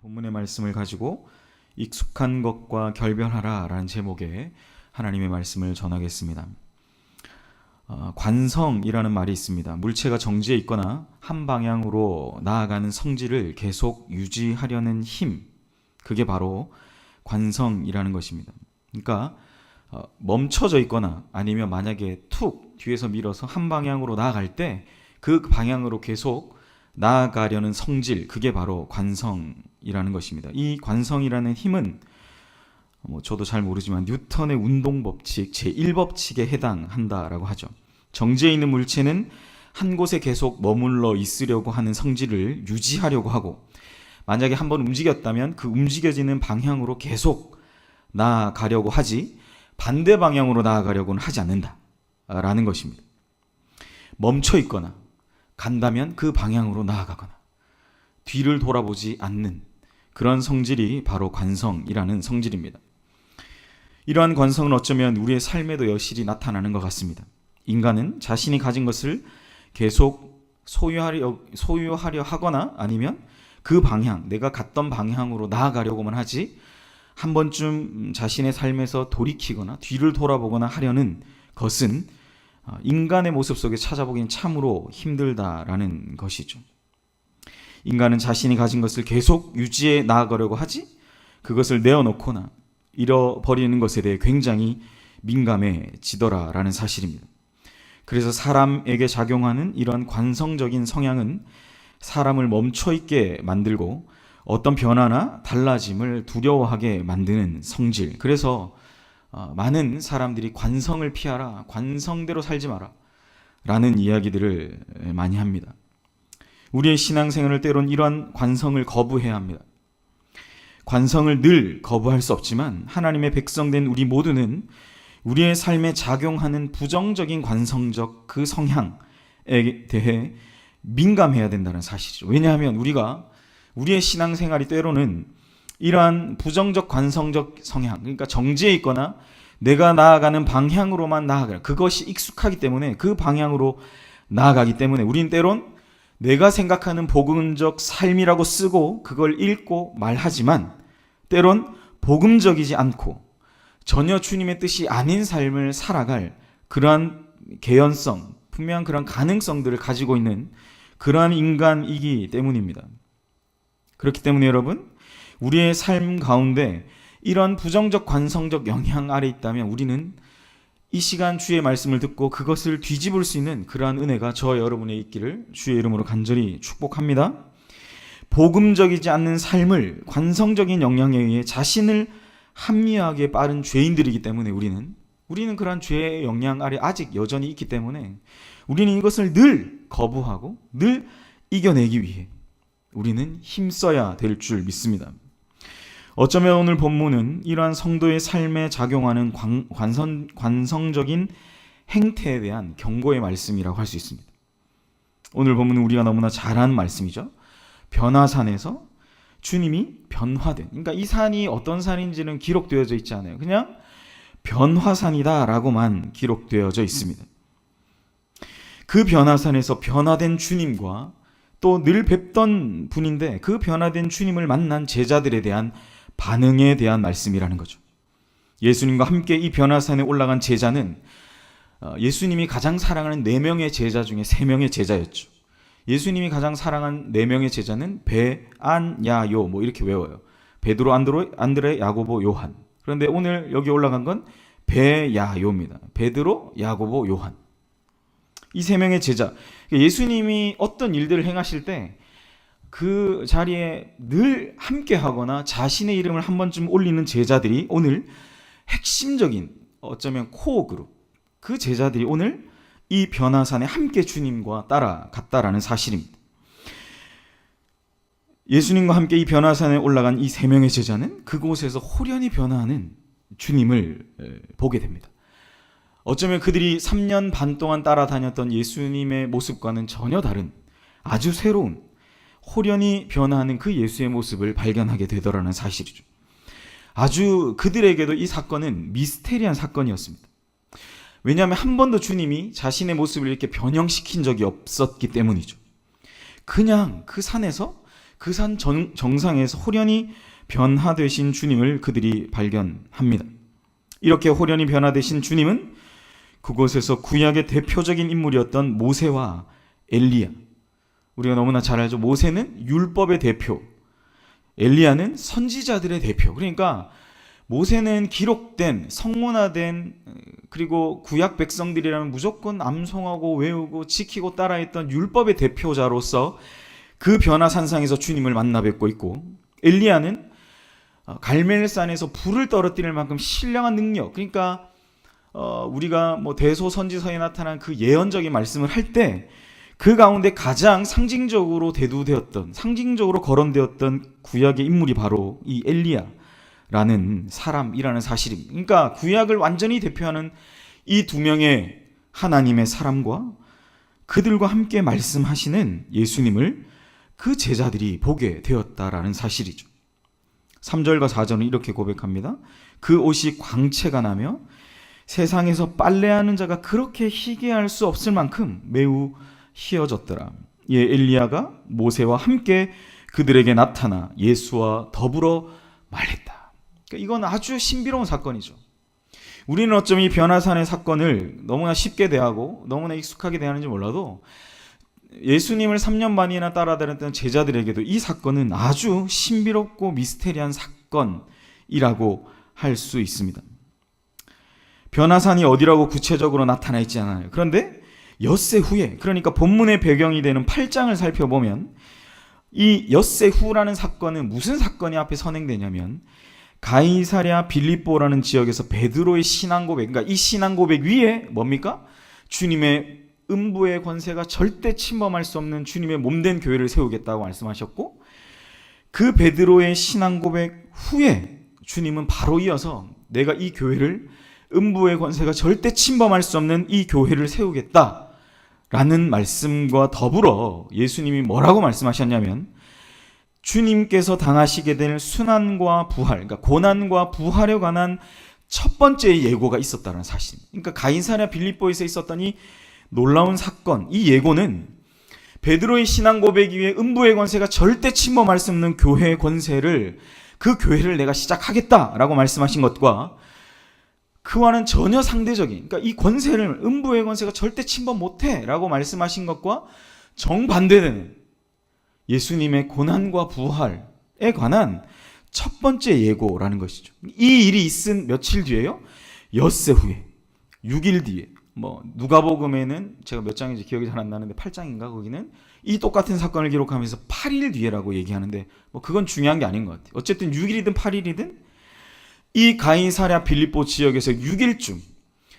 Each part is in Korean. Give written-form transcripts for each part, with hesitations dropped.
본문의 말씀을 가지고 익숙한 것과 결별하라 라는 제목의 하나님의 말씀을 전하겠습니다. 관성이라는 말이 있습니다. 물체가 정지해 있거나 한 방향으로 나아가는 성질을 계속 유지하려는 힘, 그게 바로 관성이라는 것입니다. 그러니까 멈춰져 있거나 아니면 만약에 툭 뒤에서 밀어서 한 방향으로 나아갈 때 그 방향으로 계속 나아가려는 성질, 그게 바로 관성이라는 것입니다. 이 관성이라는 힘은 저도 잘 모르지만 뉴턴의 운동법칙 제1법칙에 해당한다라고 하죠. 정지해 있는 물체는 한 곳에 계속 머물러 있으려고 하는 성질을 유지하려고 하고, 만약에 한번 움직였다면 그 움직여지는 방향으로 계속 나아가려고 하지 반대 방향으로 나아가려고는 하지 않는다라는 것입니다. 멈춰 있거나 간다면 그 방향으로 나아가거나 뒤를 돌아보지 않는 그런 성질이 바로 관성이라는 성질입니다. 이러한 관성은 어쩌면 우리의 삶에도 여실히 나타나는 것 같습니다. 인간은 자신이 가진 것을 계속 소유하려 하거나 아니면 그 방향, 내가 갔던 방향으로 나아가려고만 하지 한 번쯤 자신의 삶에서 돌이키거나 뒤를 돌아보거나 하려는 것은 인간의 모습 속에 찾아보기엔 참으로 힘들다라는 것이죠. 인간은 자신이 가진 것을 계속 유지해 나아가려고 하지 그것을 내어놓거나 잃어버리는 것에 대해 굉장히 민감해지더라라는 사실입니다. 그래서 사람에게 작용하는 이러한 관성적인 성향은 사람을 멈춰있게 만들고 어떤 변화나 달라짐을 두려워하게 만드는 성질. 그래서 많은 사람들이 관성을 피하라, 관성대로 살지 마라 라는 이야기들을 많이 합니다. 우리의 신앙생활을 때론 이러한 관성을 거부해야 합니다. 관성을 늘 거부할 수 없지만 하나님의 백성된 우리 모두는 우리의 삶에 작용하는 부정적인 관성적 그 성향에 대해 민감해야 된다는 사실이죠. 왜냐하면 우리의 신앙생활이 때로는 이러한 부정적 관성적 성향, 그러니까 정지해 있거나 내가 나아가는 방향으로만 나아가, 그것이 익숙하기 때문에 그 방향으로 나아가기 때문에 우린 때론 내가 생각하는 복음적 삶이라고 쓰고 그걸 읽고 말하지만 때론 복음적이지 않고 전혀 주님의 뜻이 아닌 삶을 살아갈 그러한 개연성, 분명한 그런 가능성들을 가지고 있는 그러한 인간이기 때문입니다. 그렇기 때문에 여러분, 우리의 삶 가운데 이런 부정적 관성적 영향 아래 있다면 우리는 이 시간 주의 말씀을 듣고 그것을 뒤집을 수 있는 그러한 은혜가 저와 여러분의 있기를 주의 이름으로 간절히 축복합니다. 복음적이지 않는 삶을 관성적인 영향에 의해 자신을 합리화하기에 빠른 죄인들이기 때문에 우리는 그러한 죄의 영향 아래 아직 여전히 있기 때문에 우리는 이것을 늘 거부하고 늘 이겨내기 위해 우리는 힘써야 될 줄 믿습니다. 어쩌면 오늘 본문은 이러한 성도의 삶에 작용하는 관성적인 행태에 대한 경고의 말씀이라고 할 수 있습니다. 오늘 본문은 우리가 너무나 잘 아는 말씀이죠. 변화산에서 주님이 변화된, 그러니까 이 산이 어떤 산인지는 기록되어져 있지 않아요. 그냥 변화산이다라고만 기록되어져 있습니다. 그 변화산에서 변화된 주님과 또 늘 뵙던 분인데 그 변화된 주님을 만난 제자들에 대한 반응에 대한 말씀이라는 거죠. 예수님과 함께 이 변화산에 올라간 제자는 예수님이 가장 사랑하는 4명의 제자 중에 3명의 제자였죠. 예수님이 가장 사랑한 4명의 제자는 배, 안, 야, 요 이렇게 외워요. 베드로, 안드레, 야고보, 요한. 그런데 오늘 여기 올라간 건 배, 야, 요입니다. 베드로, 야고보, 요한. 이 3명의 제자. 예수님이 어떤 일들을 행하실 때 그 자리에 늘 함께 하거나 자신의 이름을 한 번쯤 올리는 제자들이 오늘 핵심적인, 어쩌면 코어 그룹, 그 제자들이 오늘 이 변화산에 함께 주님과 따라갔다라는 사실입니다. 예수님과 함께 이 변화산에 올라간 이 3명의 제자는 그곳에서 호련히 변화하는 주님을 보게 됩니다. 어쩌면 그들이 3년 반 동안 따라다녔던 예수님의 모습과는 전혀 다른 아주 새로운 호련히 변화하는 그 예수의 모습을 발견하게 되더라는 사실이죠. 아주 그들에게도 이 사건은 미스테리한 사건이었습니다. 왜냐하면 한 번도 주님이 자신의 모습을 이렇게 변형시킨 적이 없었기 때문이죠. 그냥 그 산에서 그 산 정상에서 호련히 변화되신 주님을 그들이 발견합니다. 이렇게 호련히 변화되신 주님은 그곳에서 구약의 대표적인 인물이었던 모세와 엘리야, 우리가 너무나 잘 알죠. 모세는 율법의 대표, 엘리야는 선지자들의 대표. 그러니까 모세는 기록된, 성문화된, 그리고 구약 백성들이라면 무조건 암송하고 외우고 지키고 따라했던 율법의 대표자로서 그 변화산상에서 주님을 만나 뵙고 있고, 엘리야는 갈멜산에서 불을 떨어뜨릴 만큼 신령한 능력, 그러니까 우리가 뭐 대소선지서에 나타난 그 예언적인 말씀을 할 때 그 가운데 가장 상징적으로 대두되었던, 상징적으로 거론되었던 구약의 인물이 바로 이 엘리야라는 사람이라는 사실입니다. 그러니까 구약을 완전히 대표하는 이 두 명의 하나님의 사람과 그들과 함께 말씀하시는 예수님을 그 제자들이 보게 되었다라는 사실이죠. 3절과 4절은 이렇게 고백합니다. 그 옷이 광채가 나며 세상에서 빨래하는 자가 그렇게 희게할 수 없을 만큼 매우 희어졌더라. 예, 엘리야가 모세와 함께 그들에게 나타나 예수와 더불어 말했다. 그러니까 이건 아주 신비로운 사건이죠. 우리는 어쩜 이 변화산의 사건을 너무나 쉽게 대하고 너무나 익숙하게 대하는지 몰라도 예수님을 3년 반이나 따라다녔던 제자들에게도 이 사건은 아주 신비롭고 미스테리한 사건이라고 할 수 있습니다. 변화산이 어디라고 구체적으로 나타나 있지 않아요. 그런데 엿새 후에, 그러니까 본문의 배경이 되는 8장을 살펴보면 이 엿새 후라는 사건은 무슨 사건이 앞에 선행되냐면 가이사랴 빌립보라는 지역에서 베드로의 신앙 고백, 그러니까 이 신앙 고백 위에 뭡니까? 주님의 음부의 권세가 절대 침범할 수 없는 주님의 몸된 교회를 세우겠다고 말씀하셨고, 그 베드로의 신앙 고백 후에 주님은 바로 이어서 내가 이 교회를, 음부의 권세가 절대 침범할 수 없는 이 교회를 세우겠다라는 말씀과 더불어 예수님이 뭐라고 말씀하셨냐면 주님께서 당하시게 될 순환과 부활, 그러니까 고난과 부활에 관한 첫 번째 예고가 있었다는 사실. 그러니까 가이사랴 빌립보에서 있었던 이 놀라운 사건, 이 예고는 베드로의 신앙 고백 위에 음부의 권세가 절대 침범할 수 없는 교회의 권세를, 그 교회를 내가 시작하겠다라고 말씀하신 것과 그와는 전혀 상대적인, 그러니까 이 권세를, 음부의 권세가 절대 침범 못해라고 말씀하신 것과 정반대되는 예수님의 고난과 부활에 관한 첫 번째 예고라는 것이죠. 이 일이 있은 며칠 뒤에요, 엿새 후에 6일 뒤에, 뭐 누가복음에는 제가 몇 장인지 기억이 잘 안 나는데 8장인가, 거기는 이 똑같은 사건을 기록하면서 8일 뒤에라고 얘기하는데 뭐 그건 중요한 게 아닌 것 같아요. 어쨌든 6일이든 8일이든 이 가이사랴 빌립보 지역에서 6일쯤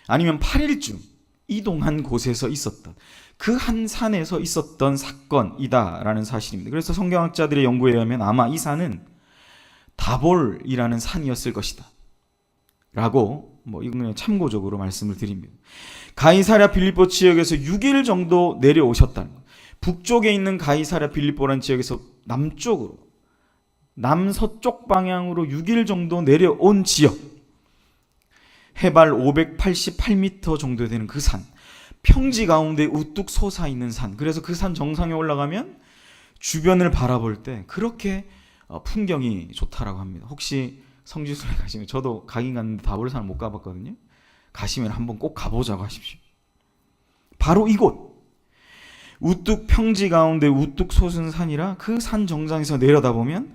아니면 8일쯤 이동한 곳에서 있었던, 그 한 산에서 있었던 사건이다라는 사실입니다. 그래서 성경학자들의 연구에 의하면 아마 이 산은 다볼이라는 산이었을 것이다 라고, 뭐 이건 그냥 참고적으로 말씀을 드립니다. 가이사랴 빌립보 지역에서 6일 정도 내려오셨다는 것. 북쪽에 있는 가이사랴 빌립보라는 지역에서 남쪽으로, 남서쪽 방향으로 6일 정도 내려온 지역, 해발 588m 정도 되는 그 산, 평지 가운데 우뚝 솟아있는 산. 그래서 그 산 정상에 올라가면 주변을 바라볼 때 그렇게 풍경이 좋다라고 합니다. 혹시 성지순례 가시면, 저도 가긴 갔는데 다볼산을 못 가봤거든요. 가시면 한번 꼭 가보자고 하십시오. 바로 이곳, 우뚝 평지 가운데 우뚝 솟은 산이라 그 산 정상에서 내려다보면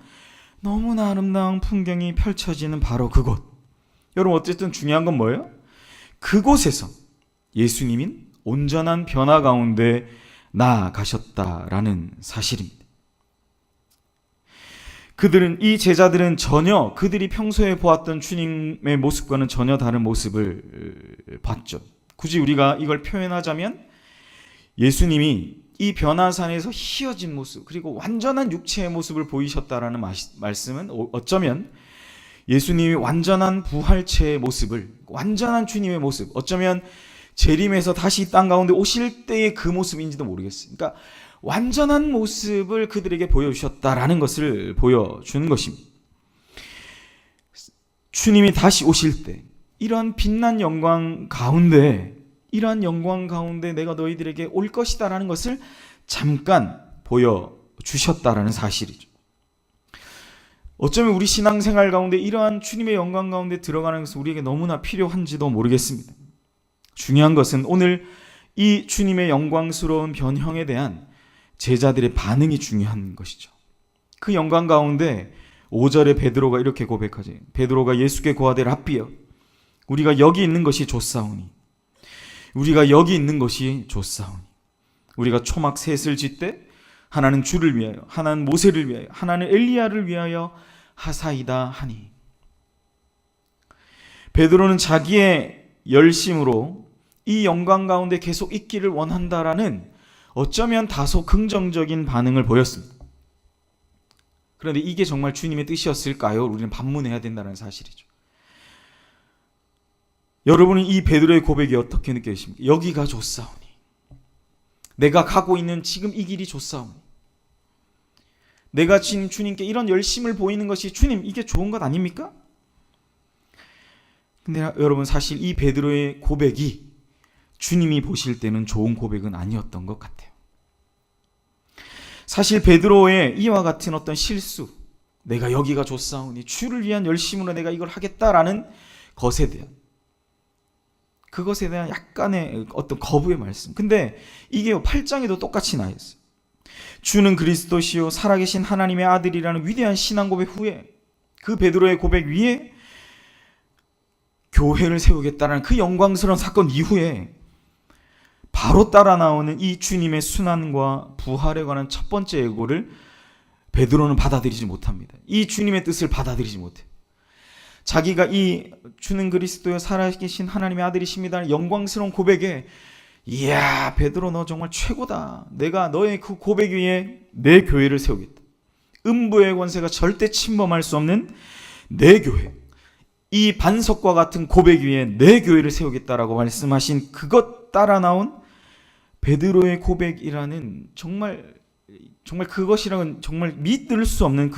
너무나 아름다운 풍경이 펼쳐지는 바로 그곳. 여러분, 어쨌든 중요한 건 뭐예요? 그곳에서 예수님인 온전한 변화 가운데 나아가셨다라는 사실입니다. 이 제자들은 전혀 그들이 평소에 보았던 주님의 모습과는 전혀 다른 모습을 봤죠. 굳이 우리가 이걸 표현하자면 예수님이 이 변화산에서 희어진 모습, 그리고 완전한 육체의 모습을 보이셨다라는 말씀은 어쩌면 예수님이 완전한 부활체의 모습을, 완전한 주님의 모습, 어쩌면 재림에서 다시 땅 가운데 오실 때의 그 모습인지도 모르겠어요. 그러니까 완전한 모습을 그들에게 보여주셨다라는 것을 보여주는 것입니다. 주님이 다시 오실 때 이러한 빛난 영광 가운데, 이러한 영광 가운데 내가 너희들에게 올 것이다라는 것을 잠깐 보여주셨다라는 사실이죠. 어쩌면 우리 신앙생활 가운데 이러한 주님의 영광 가운데 들어가는 것은 우리에게 너무나 필요한지도 모르겠습니다. 중요한 것은 오늘 이 주님의 영광스러운 변형에 대한 제자들의 반응이 중요한 것이죠. 그 영광 가운데 5절에 베드로가 이렇게 고백하지. 베드로가 예수께 고하되 랍비여, 우리가 여기 있는 것이 좋사오니, 우리가 여기 있는 것이 좋사오니. 우리가 초막 셋을 짓되 하나는 주를 위하여, 하나는 모세를 위하여, 하나는 엘리야를 위하여 하사이다 하니. 베드로는 자기의 열심으로 이 영광 가운데 계속 있기를 원한다라는 어쩌면 다소 긍정적인 반응을 보였습니다. 그런데 이게 정말 주님의 뜻이었을까요? 우리는 반문해야 된다는 사실이죠. 여러분은 이 베드로의 고백이 어떻게 느껴지십니까? 여기가 좋사오니, 내가 가고 있는 지금 이 길이 좋사오니, 내가 지금 주님께 이런 열심을 보이는 것이 주님 이게 좋은 것 아닙니까? 근데 여러분, 사실 이 베드로의 고백이 주님이 보실 때는 좋은 고백은 아니었던 것 같아요. 사실 베드로의 이와 같은 어떤 실수, 내가 여기가 좋사오니 주를 위한 열심으로 내가 이걸 하겠다라는 것에 대한, 그것에 대한 약간의 어떤 거부의 말씀. 근데 이게 8장에도 똑같이 나와 있어요. 주는 그리스도시요 살아계신 하나님의 아들이라는 위대한 신앙 고백 후에, 그 베드로의 고백 위에 교회를 세우겠다라는 그 영광스러운 사건 이후에 바로 따라 나오는 이 주님의 순환과 부활에 관한 첫 번째 예고를 베드로는 받아들이지 못합니다. 이 주님의 뜻을 받아들이지 못해요. 자기가 이 주는 그리스도여 살아계신 하나님의 아들이십니다 영광스러운 고백에, 이야 베드로 너 정말 최고다, 내가 너의 그 고백 위에 내 교회를 세우겠다, 음부의 권세가 절대 침범할 수 없는 내 교회, 이 반석과 같은 고백 위에 내 교회를 세우겠다라고 말씀하신 그것 따라 나온 베드로의 고백이라는, 정말 그것이랑은 정말 믿을 수 없는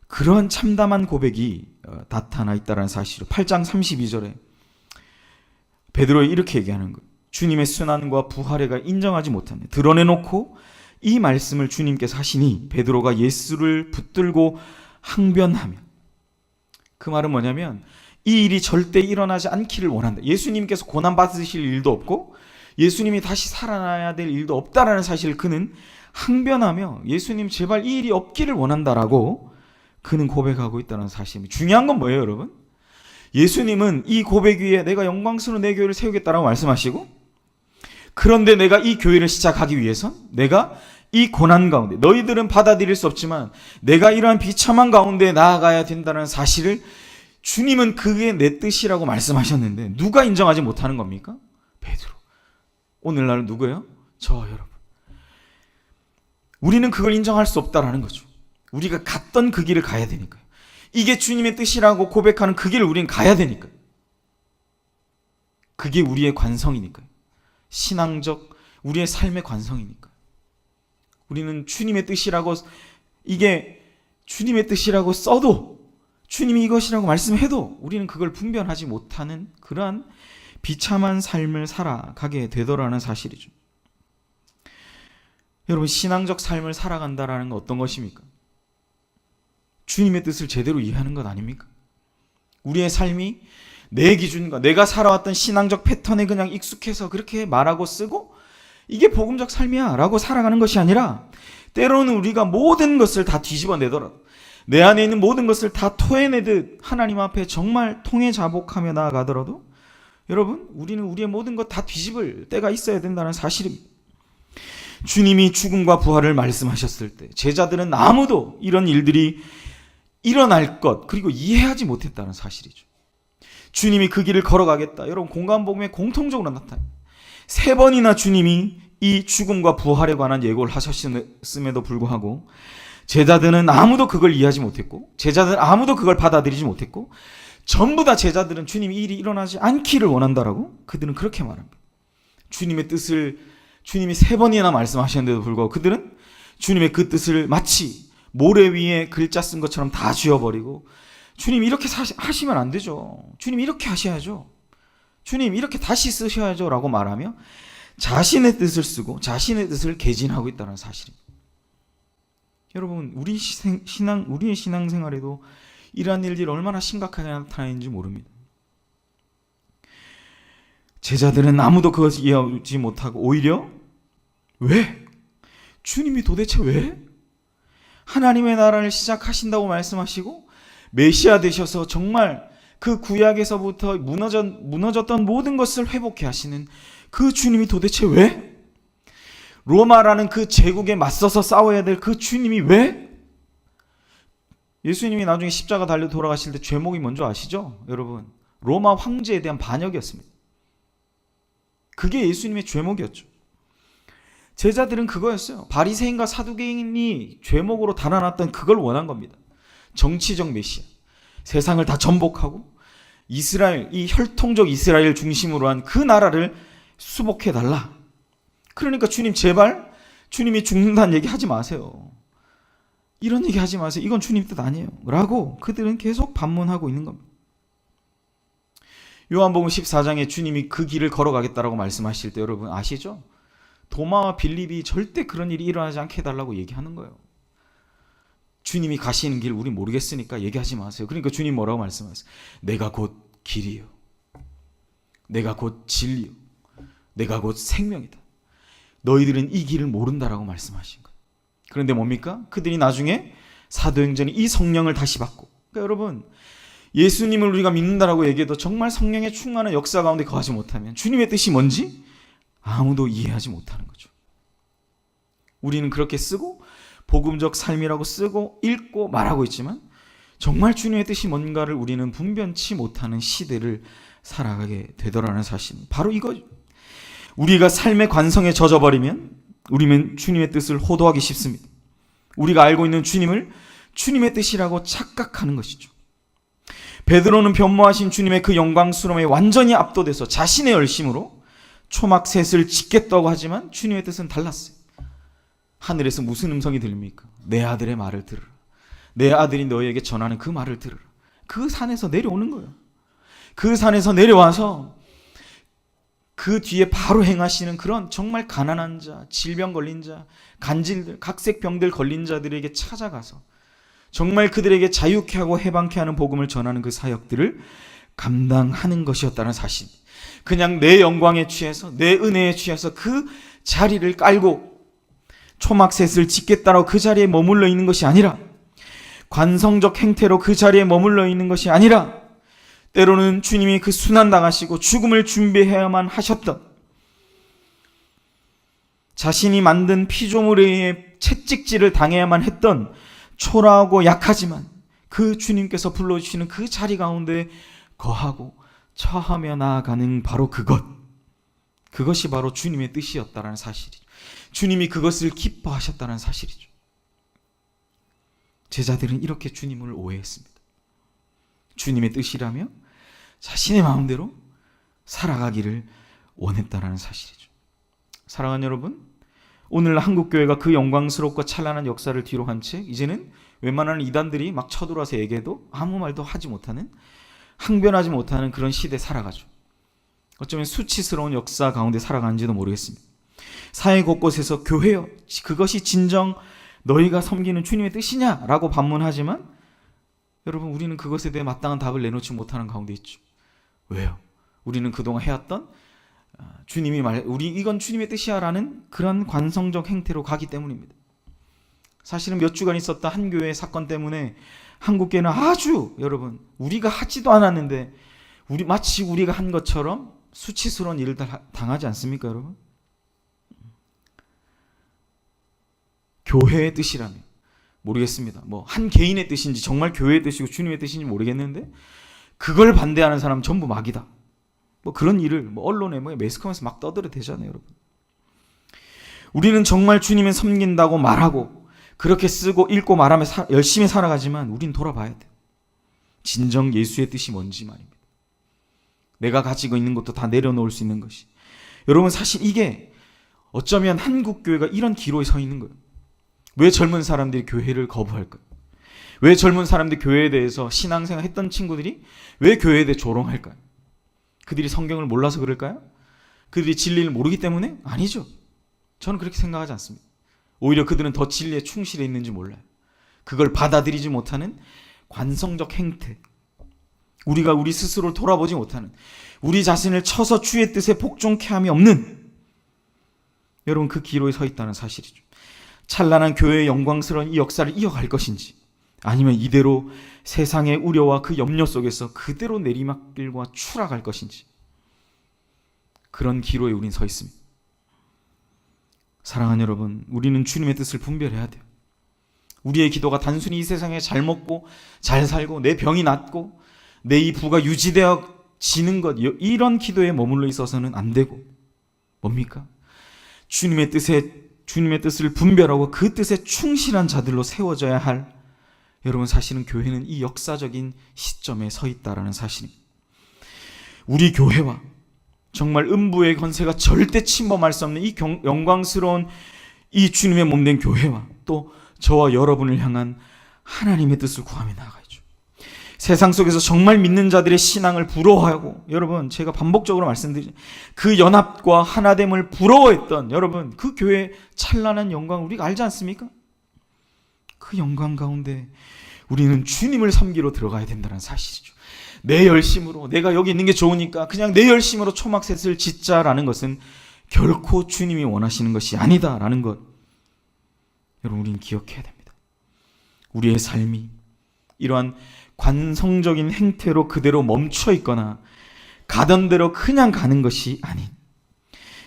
그런 참담한 고백이 나타나 있다는 사실을 8장 32절에 베드로가 이렇게 얘기하는 거예요. 주님의 순환과 부활을 인정하지 못하네, 드러내놓고 이 말씀을 주님께서 하시니 베드로가 예수를 붙들고 항변하며, 그 말은 뭐냐면 이 일이 절대 일어나지 않기를 원한다. 예수님께서 고난받으실 일도 없고 예수님이 다시 살아나야 될 일도 없다라는 사실을 그는 항변하며, 예수님 제발 이 일이 없기를 원한다라고 그는 고백하고 있다는 사실입니다. 중요한 건 뭐예요, 여러분? 예수님은 이 고백 위에 내가 영광스러운 내 교회를 세우겠다라고 말씀하시고, 그런데 내가 이 교회를 시작하기 위해선 내가 이 고난 가운데, 너희들은 받아들일 수 없지만 내가 이러한 비참한 가운데 나아가야 된다는 사실을 주님은 그게 내 뜻이라고 말씀하셨는데 누가 인정하지 못하는 겁니까? 베드로. 오늘날은 누구예요? 저 여러분. 우리는 그걸 인정할 수 없다라는 거죠. 우리가 갔던 그 길을 가야 되니까요. 이게 주님의 뜻이라고 고백하는 그 길을 우리는 가야 되니까요. 그게 우리의 관성이니까요. 신앙적 우리의 삶의 관성이니까요. 우리는 주님의 뜻이라고, 이게 주님의 뜻이라고 써도, 주님이 이것이라고 말씀해도 우리는 그걸 분별하지 못하는 그러한 비참한 삶을 살아가게 되더라는 사실이죠. 여러분, 신앙적 삶을 살아간다라는 건 어떤 것입니까? 주님의 뜻을 제대로 이해하는 것 아닙니까? 우리의 삶이 내 기준과 내가 살아왔던 신앙적 패턴에 그냥 익숙해서 그렇게 말하고 쓰고 이게 복음적 삶이야 라고 살아가는 것이 아니라, 때로는 우리가 모든 것을 다 뒤집어내더라도, 내 안에 있는 모든 것을 다 토해내듯 하나님 앞에 정말 통회자복하며 나아가더라도, 여러분, 우리는 우리의 모든 것 다 뒤집을 때가 있어야 된다는 사실입니다. 주님이 죽음과 부활을 말씀하셨을 때 제자들은 아무도 이런 일들이 일어날 것, 그리고 이해하지 못했다는 사실이죠. 주님이 그 길을 걸어가겠다. 여러분, 공관복음에 공통적으로 나타납니다. 3번이나 주님이 이 죽음과 부활에 관한 예고를 하셨음에도 불구하고 제자들은 아무도 그걸 이해하지 못했고, 제자들은 아무도 그걸 받아들이지 못했고, 전부 다 제자들은 주님이 이 일이 일어나지 않기를 원한다라고 그들은 그렇게 말합니다. 주님의 뜻을 주님이 3번이나 말씀하셨는데도 불구하고 그들은 주님의 그 뜻을 마치 모래 위에 글자 쓴 것처럼 다 지워버리고, 주님 이렇게 하시면 안 되죠, 주님 이렇게 하셔야죠, 주님 이렇게 다시 쓰셔야죠 라고 말하며 자신의 뜻을 쓰고 자신의 뜻을 개진하고 있다는 사실입니다. 여러분, 우리의 신앙생활에도 이러한 일들이 얼마나 심각하게 나타나는지 모릅니다. 제자들은 아무도 그것을 이해하지 못하고 오히려 왜? 주님이 도대체 왜? 하나님의 나라를 시작하신다고 말씀하시고 메시아 되셔서 정말 그 구약에서부터 무너졌던 모든 것을 회복해 하시는 그 주님이 도대체 왜? 로마라는 그 제국에 맞서서 싸워야 될 그 주님이 왜? 예수님이 나중에 십자가 달려 돌아가실 때 죄목이 뭔지 아시죠? 여러분, 로마 황제에 대한 반역이었습니다. 그게 예수님의 죄목이었죠. 제자들은 그거였어요. 바리새인과 사두개인이 죄목으로 달아났던 그걸 원한 겁니다. 정치적 메시아, 세상을 다 전복하고 이스라엘, 이 혈통적 이스라엘 중심으로 한 그 나라를 수복해달라. 그러니까 주님 제발 주님이 죽는다는 얘기 하지 마세요. 이런 얘기 하지 마세요. 이건 주님 뜻 아니에요. 라고 그들은 계속 반문하고 있는 겁니다. 요한복음 14장에 주님이 그 길을 걸어가겠다라고 말씀하실 때 여러분 아시죠? 도마와 빌립이 절대 그런 일이 일어나지 않게 해달라고 얘기하는 거예요. 주님이 가시는 길 우리 모르겠으니까 얘기하지 마세요. 그러니까 주님 뭐라고 말씀하세요? 내가 곧 길이요, 내가 곧 진리요, 내가 곧 생명이다. 너희들은 이 길을 모른다라고 말씀하신 거예요. 그런데 뭡니까? 그들이 나중에 사도행전에 이 성령을 다시 받고, 그러니까 여러분 예수님을 우리가 믿는다라고 얘기해도 정말 성령의 충만한 역사 가운데 거하지 못하면 주님의 뜻이 뭔지 아무도 이해하지 못하는 거죠. 우리는 그렇게 쓰고 복음적 삶이라고 쓰고 읽고 말하고 있지만 정말 주님의 뜻이 뭔가를 우리는 분변치 못하는 시대를 살아가게 되더라는 사실, 바로 이거죠. 우리가 삶의 관성에 젖어버리면 우리는 주님의 뜻을 호도하기 쉽습니다. 우리가 알고 있는 주님을 주님의 뜻이라고 착각하는 것이죠. 베드로는 변모하신 주님의 그 영광스러움에 완전히 압도돼서 자신의 열심으로 초막셋을 짓겠다고 하지만 주님의 뜻은 달랐어요. 하늘에서 무슨 음성이 들립니까? 내 아들의 말을 들으라. 내 아들이 너희에게 전하는 그 말을 들으라. 그 산에서 내려오는 거예요. 그 산에서 내려와서 그 뒤에 바로 행하시는 그런 정말 가난한 자, 질병 걸린 자, 간질들, 각색병들 걸린 자들에게 찾아가서 정말 그들에게 자유케 하고 해방케 하는 복음을 전하는 그 사역들을 감당하는 것이었다는 사실. 그냥 내 영광에 취해서 내 은혜에 취해서 그 자리를 깔고 초막셋을 짓겠다라고 그 자리에 머물러 있는 것이 아니라, 관성적 행태로 그 자리에 머물러 있는 것이 아니라, 때로는 주님이 그 순환당하시고 죽음을 준비해야만 하셨던, 자신이 만든 피조물에 의해 채찍질을 당해야만 했던 초라하고 약하지만 그 주님께서 불러주시는 그 자리 가운데 거하고 처하며 나아가는 바로 그것이 바로 주님의 뜻이었다는 사실이죠. 주님이 그것을 기뻐하셨다는 사실이죠. 제자들은 이렇게 주님을 오해했습니다. 주님의 뜻이라며 자신의 마음대로 살아가기를 원했다는 사실이죠. 사랑하는 여러분, 오늘 한국교회가 그 영광스럽고 찬란한 역사를 뒤로 한 채 이제는 웬만한 이단들이 막 쳐들어와서 얘기해도 아무 말도 하지 못하는, 항변하지 못하는 그런 시대에 살아가죠. 어쩌면 수치스러운 역사 가운데 살아가는지도 모르겠습니다. 사회 곳곳에서 교회여, 그것이 진정 너희가 섬기는 주님의 뜻이냐라고 반문하지만 여러분, 우리는 그것에 대해 마땅한 답을 내놓지 못하는 가운데 있죠. 왜요? 우리는 그동안 해왔던 이건 주님의 뜻이야라는 그런 관성적 행태로 가기 때문입니다. 사실은 몇 주간 있었던 한 교회의 사건 때문에 한국교회는 아주, 여러분, 우리가 하지도 않았는데 마치 우리가 한 것처럼 수치스러운 일을 당하지 않습니까, 여러분? 교회의 뜻이라면 모르겠습니다. 뭐 한 개인의 뜻인지 정말 교회의 뜻이고 주님의 뜻인지 모르겠는데 그걸 반대하는 사람은 전부 막이다. 뭐 그런 일을 언론에 매스컴에서 막 떠들어 대잖아요, 여러분. 우리는 정말 주님을 섬긴다고 말하고 그렇게 쓰고 읽고 말하며 열심히 살아가지만 우린 돌아봐야 돼요. 진정 예수의 뜻이 뭔지 말입니다. 내가 가지고 있는 것도 다 내려놓을 수 있는 것이. 여러분, 사실 이게 어쩌면 한국교회가 이런 기로에 서 있는 거예요. 왜 젊은 사람들이 교회를 거부할까요? 왜 젊은 사람들이 교회에 대해서 신앙생활 했던 친구들이 왜 교회에 대해 조롱할까요? 그들이 성경을 몰라서 그럴까요? 그들이 진리를 모르기 때문에? 아니죠. 저는 그렇게 생각하지 않습니다. 오히려 그들은 더 진리에 충실해 있는지 몰라요. 그걸 받아들이지 못하는 관성적 행태, 우리가 우리 스스로를 돌아보지 못하는, 우리 자신을 쳐서 주의 뜻에 복종케 함이 없는, 여러분 그 기로에 서 있다는 사실이죠. 찬란한 교회의 영광스러운 이 역사를 이어갈 것인지, 아니면 이대로 세상의 우려와 그 염려 속에서 그대로 내리막길과 추락할 것인지, 그런 기로에 우린 서 있습니다. 사랑하는 여러분, 우리는 주님의 뜻을 분별해야 돼요. 우리의 기도가 단순히 이 세상에 잘 먹고 잘 살고 내 병이 낫고 내 이 부가 유지되어지는 것, 이런 기도에 머물러 있어서는 안 되고, 뭡니까? 주님의 뜻을 분별하고 그 뜻에 충실한 자들로 세워져야 할, 여러분 사실은 교회는 이 역사적인 시점에 서 있다라는 사실입니다. 우리 교회와 정말 음부의 권세가 절대 침범할 수 없는 이 영광스러운 이 주님의 몸된 교회와 또 저와 여러분을 향한 하나님의 뜻을 구하며 나아가야죠. 세상 속에서 정말 믿는 자들의 신앙을 부러워하고, 여러분 제가 반복적으로 말씀드리죠, 그 연합과 하나됨을 부러워했던 여러분 그 교회의 찬란한 영광을 우리가 알지 않습니까? 그 영광 가운데 우리는 주님을 섬기러 들어가야 된다는 사실이죠. 내 열심으로 내가 여기 있는 게 좋으니까 그냥 내 열심으로 초막셋을 짓자라는 것은 결코 주님이 원하시는 것이 아니다라는 것, 여러분 우리는 기억해야 됩니다. 우리의 삶이 이러한 관성적인 행태로 그대로 멈춰 있거나 가던 대로 그냥 가는 것이 아닌,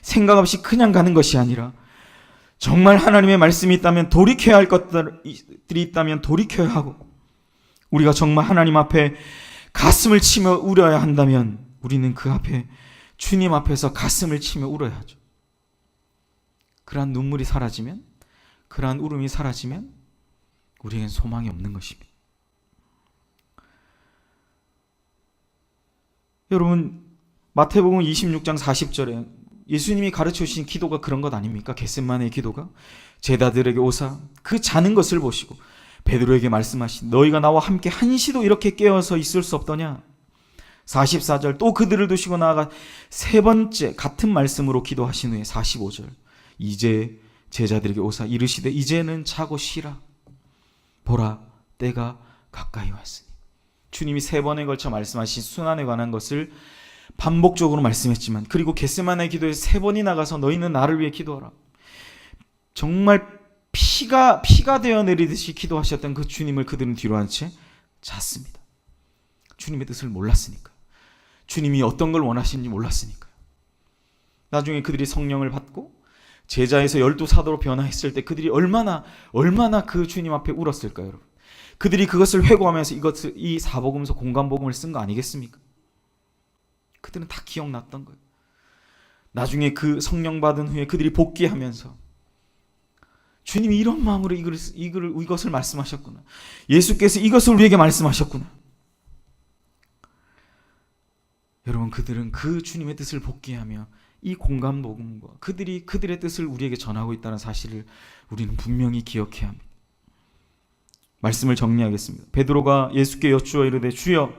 생각 없이 그냥 가는 것이 아니라 정말 하나님의 말씀이 있다면 돌이켜야 할 것들이 있다면 돌이켜야 하고, 우리가 정말 하나님 앞에 가슴을 치며 울어야 한다면 우리는 그 앞에 주님 앞에서 가슴을 치며 울어야 하죠. 그러한 눈물이 사라지면, 그러한 울음이 사라지면 우리에겐 소망이 없는 것입니다. 여러분 마태복음 26장 40절에 예수님이 가르쳐 주신 기도가 그런 것 아닙니까? 겟세마네의 기도가 제자들에게 오사 그 자는 것을 보시고 베드로에게 말씀하신, 너희가 나와 함께 한시도 이렇게 깨어서 있을 수 없더냐. 44절 또 그들을 두시고 나아가 세 번째 같은 말씀으로 기도하신 후에 45절 이제 제자들에게 오사 이르시되 이제는 자고 쉬라. 보라 때가 가까이 왔으니. 주님이 세 번에 걸쳐 말씀하신 순환에 관한 것을 반복적으로 말씀했지만, 그리고 겟세마네 기도에 세 번이 나가서 너희는 나를 위해 기도하라. 정말 피가 되어 내리듯이 기도하셨던 그 주님을 그들은 뒤로 한 채 잤습니다. 주님의 뜻을 몰랐으니까요. 주님이 어떤 걸 원하시는지 몰랐으니까요. 나중에 그들이 성령을 받고 제자에서 12사도로 변화했을 때 그들이 얼마나 그 주님 앞에 울었을까요, 여러분? 그들이 그것을 회고하면서 이 사복음서 공감복음을 쓴 거 아니겠습니까? 그들은 다 기억났던 거예요. 나중에 그 성령 받은 후에 그들이 복귀하면서 주님이 이런 마음으로 이것을 말씀하셨구나. 예수께서 이것을 우리에게 말씀하셨구나. 여러분 그들은 그 주님의 뜻을 복귀하며 이 공감복음과 그들의 뜻을 우리에게 전하고 있다는 사실을 우리는 분명히 기억해야 합니다. 말씀을 정리하겠습니다. 베드로가 예수께 여쭈어 이르되 주여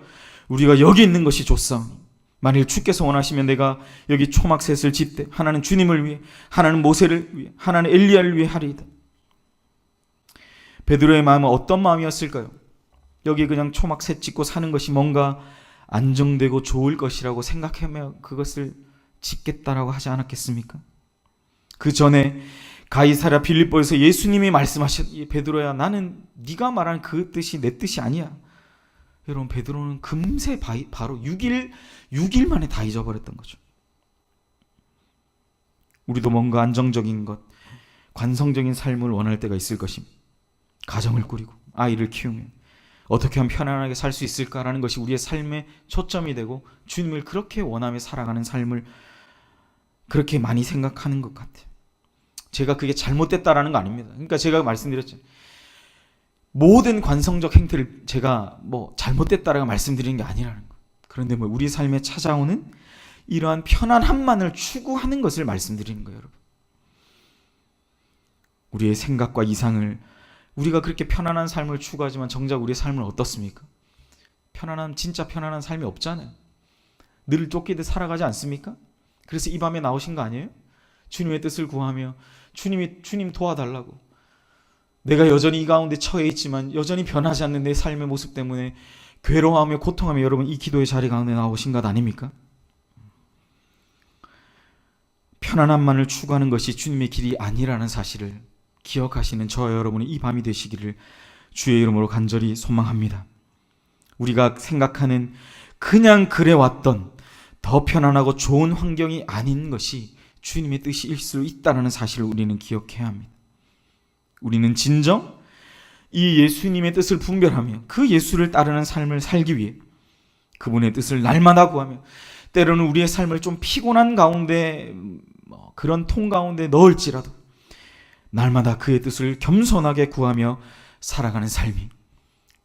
우리가 여기 있는 것이 좋사오니 만일 주께서 원하시면 내가 여기 초막셋을 짓되 하나는 주님을 위해, 하나는 모세를 위해, 하나는 엘리야를 위해 하리이다. 베드로의 마음은 어떤 마음이었을까요? 여기 그냥 초막셋 짓고 사는 것이 뭔가 안정되고 좋을 것이라고 생각하며 그것을 짓겠다라고 하지 않았겠습니까? 그 전에 가이사랴 빌립보에서 예수님이 말씀하셨, 베드로야 나는 네가 말한 그 뜻이 내 뜻이 아니야. 여러분 베드로는 금세 바로 6일 만에 다 잊어버렸던 거죠. 우리도 뭔가 안정적인 것, 관성적인 삶을 원할 때가 있을 것입니다. 가정을 꾸리고 아이를 키우며 어떻게 하면 편안하게 살 수 있을까라는 것이 우리의 삶의 초점이 되고 주님을 그렇게 원하며 살아가는 삶을 그렇게 많이 생각하는 것 같아요. 제가 그게 잘못됐다라는 거 아닙니다. 그러니까 제가 말씀드렸죠. 모든 관성적 행태를 제가 잘못됐다라고 말씀드리는 게 아니라는 거. 그런데 우리 삶에 찾아오는 이러한 편안함만을 추구하는 것을 말씀드리는 거예요, 여러분. 우리의 생각과 이상을, 우리가 그렇게 편안한 삶을 추구하지만 정작 우리의 삶은 어떻습니까? 진짜 편안한 삶이 없잖아요. 늘 쫓기듯 살아가지 않습니까? 그래서 이 밤에 나오신 거 아니에요? 주님의 뜻을 구하며 주님 도와달라고. 내가 여전히 이 가운데 처해 있지만 여전히 변하지 않는 내 삶의 모습 때문에 괴로워하며 고통하며 여러분 이 기도의 자리 가운데 나오신 것 아닙니까? 편안함만을 추구하는 것이 주님의 길이 아니라는 사실을 기억하시는 저와 여러분이 이 밤이 되시기를 주의 이름으로 간절히 소망합니다. 우리가 생각하는 그냥 그래왔던 더 편안하고 좋은 환경이 아닌 것이 주님의 뜻일 수 있다는 사실을 우리는 기억해야 합니다. 우리는 진정 이 예수님의 뜻을 분별하며 그 예수를 따르는 삶을 살기 위해 그분의 뜻을 날마다 구하며 때로는 우리의 삶을 좀 피곤한 가운데 그런 통 가운데 넣을지라도 날마다 그의 뜻을 겸손하게 구하며 살아가는 삶이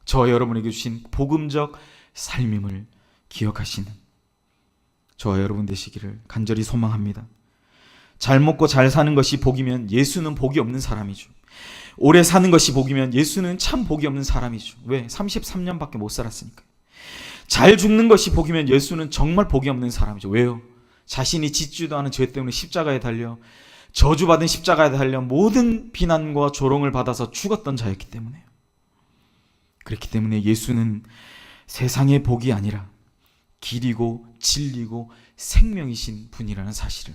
저와 여러분에게 주신 복음적 삶임을 기억하시는 저와 여러분 되시기를 간절히 소망합니다. 잘 먹고 잘 사는 것이 복이면 예수는 복이 없는 사람이죠. 오래 사는 것이 복이면 예수는 참 복이 없는 사람이죠. 왜? 33년밖에 못 살았으니까요. 잘 죽는 것이 복이면 예수는 정말 복이 없는 사람이죠. 왜요? 자신이 짓지도 않은 죄 때문에 십자가에 달려 저주받은 십자가에 달려 모든 비난과 조롱을 받아서 죽었던 자였기 때문에요. 그렇기 때문에 예수는 세상의 복이 아니라 길이고 진리고 생명이신 분이라는 사실을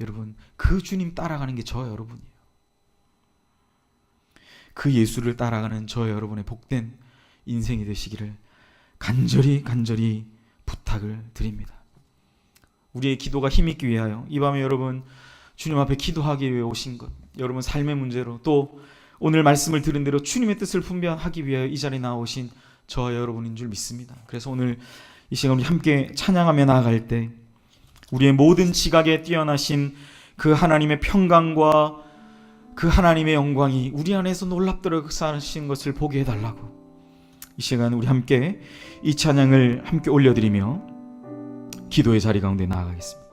여러분 그 주님 따라가는 게 저와 여러분이에요. 그 예수를 따라가는 저와 여러분의 복된 인생이 되시기를 간절히 부탁을 드립니다. 우리의 기도가 힘있기 위하여 이 밤에 여러분 주님 앞에 기도하기 위해 오신 것, 여러분 삶의 문제로 또 오늘 말씀을 들은 대로 주님의 뜻을 분별하기 위하여 이 자리에 나오신 저와 여러분인 줄 믿습니다. 그래서 오늘 이 시간 우리 함께 찬양하며 나아갈 때 우리의 모든 지각에 뛰어나신 그 하나님의 평강과 그 하나님의 영광이 우리 안에서 놀랍도록 역사하신 것을 보게 해달라고 이 시간 우리 함께 이 찬양을 함께 올려드리며 기도의 자리 가운데 나아가겠습니다.